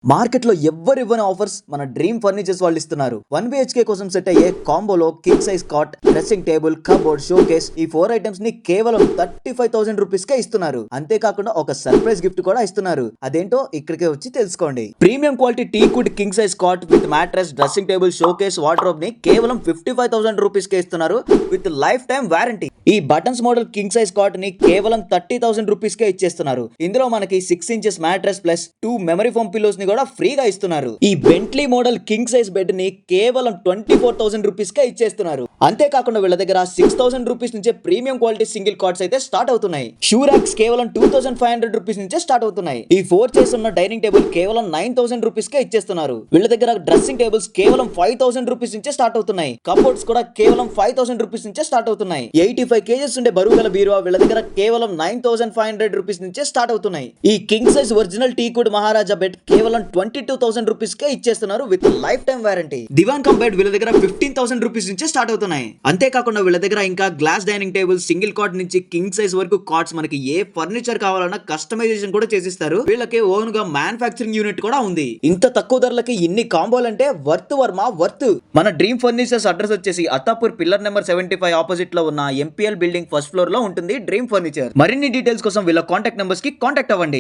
Market లో ఎవ్వరు ఇవ్వని ఆఫర్స్ మన డ్రీమ్ ఫర్నిచర్స్ వాళ్ళు ఇస్తున్నారు. 1 BHK కోసం సెట్ అయ్యే కాంబోలో king size cot, dressing table, cupboard, showcase ఈ 4 ఐటమ్స్ ని కేవలం 35,000 రూపీస్ కే ఇస్తున్నారు. అంతేకాకుండా ఒక సర్ప్రైజ్ గిఫ్ట్ కూడా ఇస్తున్నారు. అదేంటో ఇక్కడికే వచ్చి తెలుసుకోండి. Premium quality teak wood king size cot with mattress, dressing table, showcase, wardrobe ని కేవలం 55,000 రూపీస్ కే ఇస్తున్నారు విత్ లైఫ్ టైం వారంటీ. ఈ buttons model king size cot ని కేవలం 30,000 రూపీస్ కే ఇచ్చేస్తున్నారు. ఇందులో మనకి 6 inches mattress plus 2 memory foam pillows ని కూడా ఫ్రీగా ఇస్తున్నారు. ఈ Bentley model king size bed ని కేవలం 24,000 రూపీస్ కే ఇచ్చేస్తున్నారు. అంతేకాకుండా వీళ్ళ దగ్గర 6,000 రూపీస్ నుంచే ప్రీమియం క్వాలిటీ సింగిల్ కాట్స్ అయితే స్టార్ట్ అవుతున్నాయి. షూ ర్యాక్స్ కేవలం 2,500 రూపీస్ నుంచే స్టార్ట్ అవుతున్నాయి. ఈ 4 చైర్స్ ఉన్న డైనింగ్ టేబుల్ కేవలం 9,000 రూపీస్ కే ఇచ్చేస్తున్నారు. వీళ్ళ దగ్గర డ్రెస్సింగ్ టేబుల్స్ కేవలం 5,000 రూపీస్ నుంచే స్టార్ట్ అవుతున్నాయి. కబోర్డ్స్ కూడా కేవలం 5,000 రూపీస్ నుంచే స్టార్ట్ అవుతున్నాయి. 85 కేజెస్ ఉండే బరువు గల బీరువా వీళ్ళ దగ్గర కేవలం 9,500 రూపీస్ నుంచే స్టార్ట్ అవుతున్నాయి. ఈ king size original teakwood Maharaja bed కేవలం 22,000 రూపీస్ కే ఇచ్చేస్తున్నారు with lifetime warranty. Divan cum bed వీళ్ళ దగ్గర 15,000 రూపీస్ నుంచే స్టార్ట్ అవుతున్నాయి. అంతేకాకుండా వీళ్ళ దగ్గర ఇంకా glass dining table, single cot నుంచి కింగ్ సైజ్ వరకు కాట్స్ మనకి ఏ ఫర్నిచర్ కావాలన్నా కస్టమైజేషన్ కూడా చేసిస్తారు. వీళ్ళకి ఓన్ గా మ్యానుఫ్యాక్చరింగ్ యూనిట్ కూడా ఉంది. ఇంత తక్కువ ధరలకి ఇన్ని కాంబోలంటే వర్త్ వర్మ వర్త్. మన డ్రీమ్ ఫర్నిచర్స్ అడ్రస్ వచ్చేసి అత్తాపూర్ పిల్లర్ నెంబర్ 75 ఆపోజిట్ లో ఉన్న ఎంపీఎల్ బిల్డింగ్ ఫస్ట్ ఫ్లోర్ లో ఉంటుంది డ్రీమ్ ఫర్నిచర్. మరిన్ని డీటెయిల్స్ కోసం వీళ్ళ కాంటాక్ట్ నెంబర్స్ కి కాంటాక్ట్ అవ్వండి.